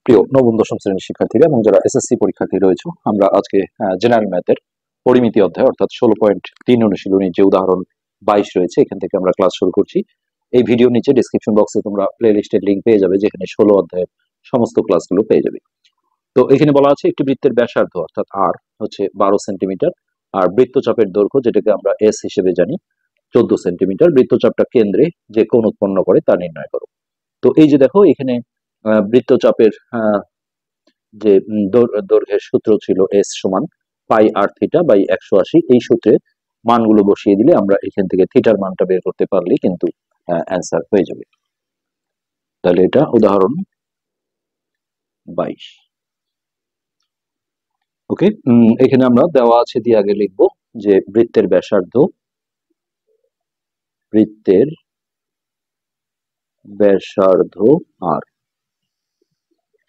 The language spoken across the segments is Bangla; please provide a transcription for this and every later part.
প্রিয় নবম দশম শ্রেণীর শিক্ষার্থীরা এবং যারা এসএসসি পরীক্ষার্থী রয়েছে, আমরা আজকে জেনারেল ম্যাথের পরিমিতি অধ্যায় অর্থাৎ 16.3 অনুশীলনীর যে উদাহরণ 22 রয়েছে এখান থেকে আমরা ক্লাস শুরু করছি। এই ভিডিও নিচে ডেসক্রিপশন বক্সে তোমরা প্লে লিস্টের লিঙ্ক পেয়ে যাবে, যেখানে 16 অধ্যায়ের সমস্ত ক্লাসগুলো পেয়ে যাবে। তো এখানে বলা আছে একটি বৃত্তের ব্যাসার্ধ অর্থাৎ আর হচ্ছে 12 সেন্টিমিটার, আর বৃত্তচাপের দৈর্ঘ্য যেটাকে আমরা এস হিসেবে জানি 14 সেন্টিমিটার। বৃত্তচাপটা কেন্দ্রে যে কোণ উৎপন্ন করে তা নির্ণয় করো। তো এই যে দেখো এখানে বৃত্তচাপের যে দৈর্ঘ্যের সূত্র ছিল এস সমান পাই আর থিটা বাই 180। এই সূত্রে মানগুলো বসিয়ে দিলে আমরা এখান থেকে থিটার মানটা বের করতে পারলেই কিন্তু অ্যান্সার হয়ে যাবে। তাহলে এটা উদাহরণ 22। ওকে, এখানে আমরা দেওয়া আছে দিয়ে আগে লিখবো যে বৃত্তের ব্যাসার্ধ আর,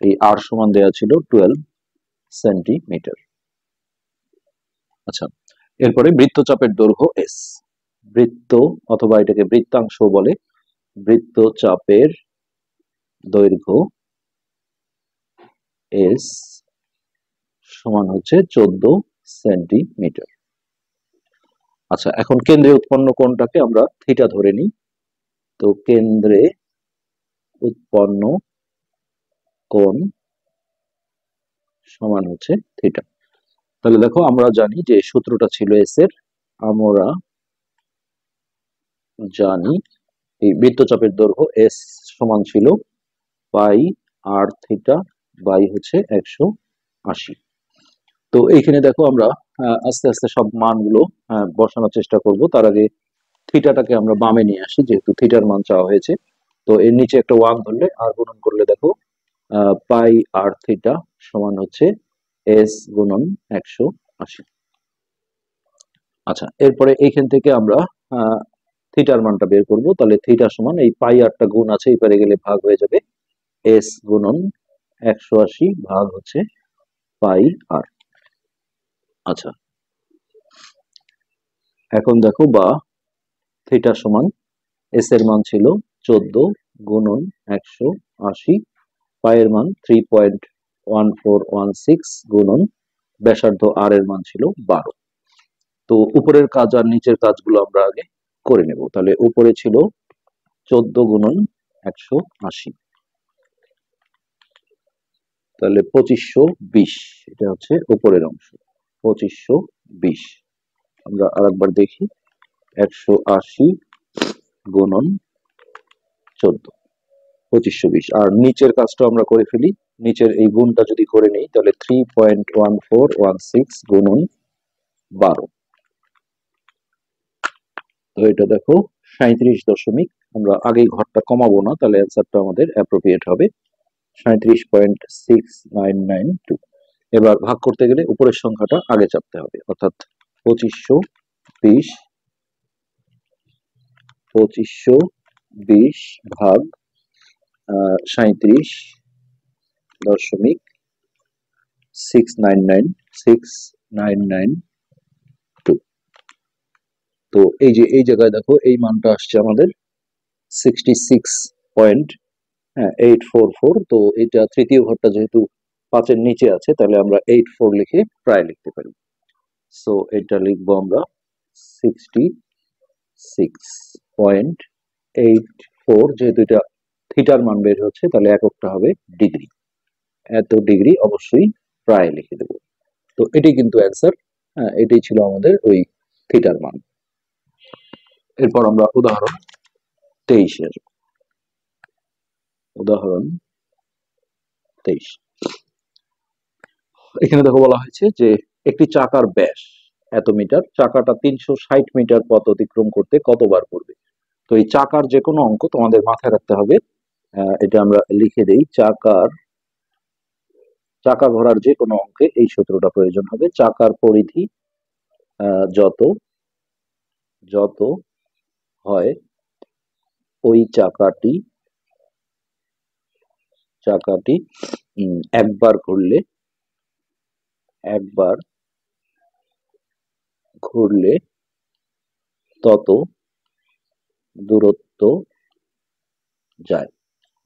এই আর সমান দেওয়া ছিল 12 সেন্টিমিটার। আচ্ছা, এরপরে বৃত্তচাপের দৈর্ঘ্য এস। বৃত্ত অথবা এটাকে বৃত্তাংশ বলে। বৃত্তচাপের দৈর্ঘ্য এস সমান হচ্ছে 14 সেন্টিমিটার। আচ্ছা, এখন কেন্দ্রে উৎপন্ন কোণটাকে আমরা থিটা ধরে নিই। তো কেন্দ্রে উৎপন্ন কোণ সমান হচ্ছে থিটা। তাহলে দেখো আমরা জানি যে সূত্রটা ছিল এস এর, আমরা জানি এই বৃত্তচাপের দৈর্ঘ্য এস সমান ছিল পাই আর থিটা বাই হচ্ছে 180। তো এইখানে দেখো আমরা আস্তে আস্তে সব মানগুলো বসানোর চেষ্টা করব। তার আগে থিটাটাকে আমরা বামে নিয়ে আসি, যেহেতু থিটার মান চাওয়া হয়েছে। তো এর নিচে একটা ওয়ান ধরলে আর গুণন করলে দেখো পাই আর থিটা সমান হচ্ছে এস গুণন 180। আচ্ছা, এরপরে এইখান থেকে আমরা থিটার মানটা বের করব। তাহলে থিটা সমান এই পাই আরটা গুণ আছে, এপারে গেলে ভাগ হয়ে যাবে, এস গুণন 180 ভাগ হচ্ছে পাই আর। আচ্ছা, এখন দেখো বা থিটা সমান এস এর মান ছিল 14 গুণন 180, পায়ের মান 3.1416 গুণন ব্যাসার্ধ আর এর মান ছিল 12। তো উপরের কাজ আর নিচের কাজগুলো আমরা আগে করে নেব। তাহলে উপরে ছিল 14 গুণন 180, তাহলে 2520, এটা হচ্ছে উপরের অংশ 2520। আমরা আরেকবার দেখি, 180 গুণন 14 2520। আর নিচের কাজটা আমরা করে ফেলি। নিচের এই গুণটা যদি করে নেই তাহলে 3.1416 গুণন 12। তো এটা দেখো 37 দশমিক, আমরা আগেই ঘরটা কমাবো না, তাহলে অ্যান্সারটা আমাদের অ্যাপ্রোপ্রিয়েট হবে 37.6992। এবার ভাগ করতে গেলে উপরের সংখ্যাটা আগে চাপতে হবে, অর্থাৎ 2520 ভাগ 37.69962। তো এই যে এই জায়গায় দেখো এই মানটা আসছে আমাদের 66.844। তো এটা তৃতীয় ঘরটা যেহেতু 5-এর নিচে আছে, তাহলে আমরা 84 লিখে প্রায় লিখতে পারি। সো এটা লিখবো আমরা 66.84। যেহেতু এটা থিটার মান বের হচ্ছে, তাহলে এককটা হবে ডিগ্রি। এত ডিগ্রি অবশ্যই প্রায় লিখে দেব। তো এটাই কিন্তু অ্যান্সার। এটাই ছিল আমাদের ওই থিটার মান। এরপর আমরা উদাহরণ 23 আসবো। উদাহরণ 23, এখানে দেখো বলা হয়েছে যে একটি চাকার ব্যাস এত মিটার, চাকাটা 360 মিটার পথ অতিক্রম করতে কতবার করবে। তো এই চাকার যে কোনো অঙ্ক তোমাদের মাথায় রাখতে হবে। এটা আমরা লিখে দেই, চাকা ঘোরার যে কোনো অঙ্কে এই সূত্রটা প্রয়োজন হবে। চাকার পরিধি যত যত হয় ওই চাকাটি একবার ঘুরলে তত দূরত্ব যায়।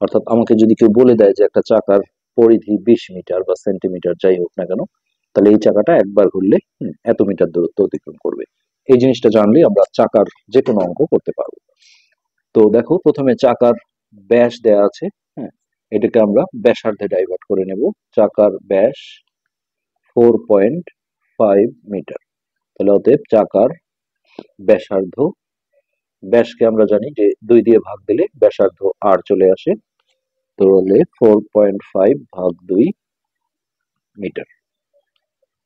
অর্থাৎ আমাকে যদি কেউ বলে দেয় যে একটা চাকার পরিধি 20 মিটার বা সেন্টিমিটার যাই হোক না কেন, তাহলে এই চাকাটা একবার ঘুরলে এত মিটার দূরত্ব অতিক্রম করবে। এই জিনিসটা জানলে আমরা চাকার যে কোনো অঙ্ক করতে পারবো। তো দেখো, প্রথমে চাকার ব্যাস দেয়া আছে। হ্যাঁ, এটাকে আমরা ব্যাসার্ধে ডাইভার্ট করে নেব। চাকার ব্যাস 4.5 মিটার। তাহলে অতএব চাকার ব্যাসার্ধ, ব্যাসকে আমরা জানি যে 2 দিয়ে ভাগ দিলে ব্যাসার্ধ আর চলে আসে, তো হলে 4.5 ভাগ 2 মিটার।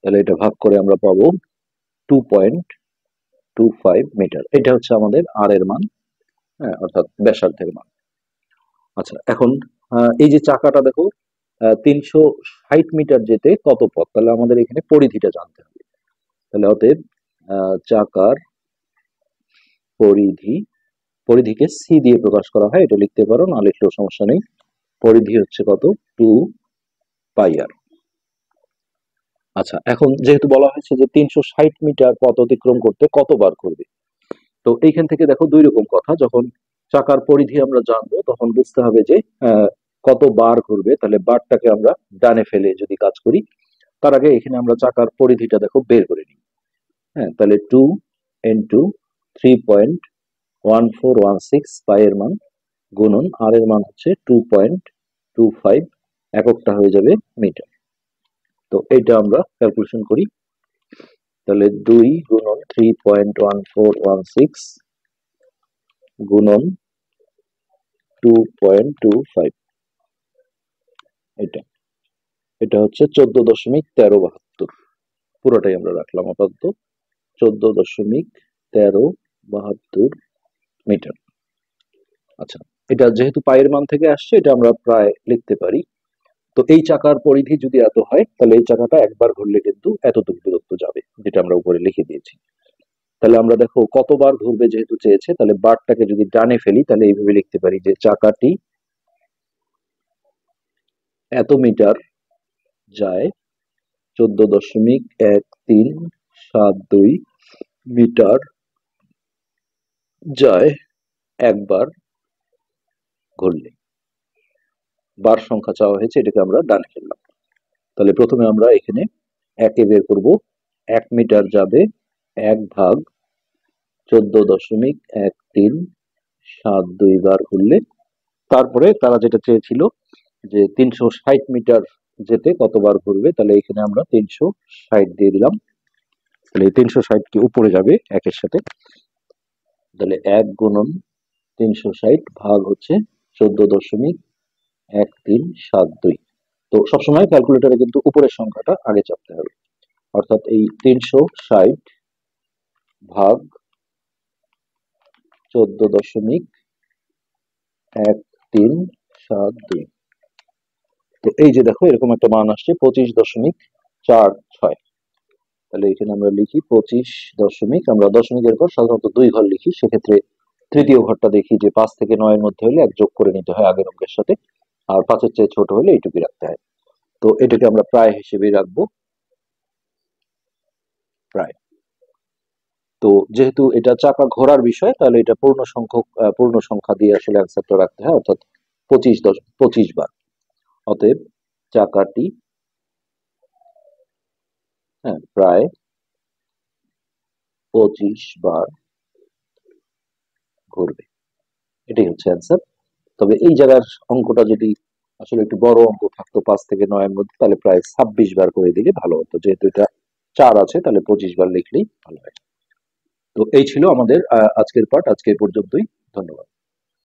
তাহলে এটা ভাগ করে আমরা পাবো 2.25 মিটার। এটা হচ্ছে আমাদের আর এর মান, হ্যাঁ, অর্থাৎ ব্যাসার্ধের মান। আচ্ছা, এখন এই যে চাকাটা দেখো 360 মিটার যেতে কত পথ, তাহলে আমাদের এখানে পরিধিটা জানতে হবে। তাহলে অতএব চাকার পরিধি, পরিধিকে সি দিয়ে প্রকাশ করা হয়, এটা লিখতে পারো, না লিখলেও সমস্যা নেই। পরিধি হচ্ছে কত, 2 পাই আর। আচ্ছা, এখন যেহেতু বলা হয়েছে যে 360 মিটার পথ অতিক্রম করতে কতবার করবে, তো এইখান থেকে দেখো দুই রকম কথা। যখন চাকার পরিধি আমরা জানবো তখন বুঝতে হবে যে কত বার ঘুরবে, তাহলে বারটাকে আমরা ডানে ফেলে যদি কাজ করি, তার আগে এখানে আমরা চাকার পরিধিটা দেখো বের করে নিই। হ্যাঁ, তাহলে 2 × 3.1416 পাই এর মান গুণন আর এর মান হচ্ছে 2.25, এককটা হয়ে যাবে মিটার। তো এইটা আমরা ক্যালকুলেশন করি। তাহলে 2 × 3.1416 গুণন 2.25, এটা এটা হচ্ছে 14.1372। পুরোটাই আমরা রাখলাম আপাতত, 14.1372 মিটার। আচ্ছা, এটা যেহেতু পায়ের মান থেকে আসছে, এটা আমরা প্রায় লিখতে পারি। তো এই চাকার পরিধি যদি এত হয়, তাহলে এই চাকাটা একবার ঘুরলে কিন্তু এতটুকু দূরত্ব যাবে, যেটা আমরা উপরে লিখে দিয়েছি। তাহলে আমরা দেখো কতবার ঘুরবে যেহেতু চেয়েছে, তাহলে বারটাকে যদি ডানে ফেলি, তাহলে এইভাবে লিখতে পারি যে চাকাটি এত মিটার যায়, 14.1372 মিটার যায় একবার ঘুরলে। বার সংখ্যা চাওয়া হয়েছে, এটাকে আমরা ডানে ফেললাম। তাহলে প্রথমে আমরা এখানে একে বের করব। 1 মিটার যাবে 1 ভাগ 14.1372 বার ঘুরলে। তারপরে তারা যেটা চেয়েছিল যে 360 মিটার যেতে কতবার ঘুরবে, তাহলে এখানে আমরা 360 দিয়ে দিলাম। তাহলে 360 কি উপরে যাবে একের সাথে, তাহলে 1 গুণন 360 ভাগ হচ্ছে 14.1372। তো সবসময় ক্যালকুলেটরে কিন্তু উপরের সংখ্যাটা আগে চাপতে হবে, অর্থাৎ এই 360 ভাগ 14.1372। তো এই যে দেখো এরকম একটা মান আসছে 25.46। তাহলে এখানে আমরা লিখি 25 আমরা দশমিকের পর সাধারণত 2 ঘর লিখি, সেক্ষেত্রে তৃতীয় ঘরটা দেখি যে 5 থেকে 9 এর মধ্যে হলে 1 যোগ করে নিতে হয় আগের অঙ্কের সাথে, আর 5-এর চেয়ে ছোট হলে এইটুকুই রাখতে হয়। তো এটাকে আমরা প্রায় হিসেবেই রাখবো, প্রায়। তো যেহেতু এটা চাকা ঘোরার বিষয়, তাহলে এটা পূর্ণ সংখ্যা দিয়ে আসলে অ্যান্সারটা রাখতে হয়, অর্থাৎ 25 বার। অতএব চাকাটি, হ্যাঁ, প্রায় 25 বার ঘুরবে, এটাই হচ্ছে অ্যান্সার। তবে এই জায়গার অঙ্কটা যদি আসলে একটু বড় অঙ্ক থাকতো 5 থেকে 9 এর মধ্যে, তাহলে প্রায় 26 বার করে দিলে ভালো হতো। যেহেতু এটা 4 আছে, তাহলে 25 বার লিখলেই ভালো হয়। তো এই ছিল আমাদের আজকের পাঠ, আজকে এই পর্যন্তই। ধন্যবাদ।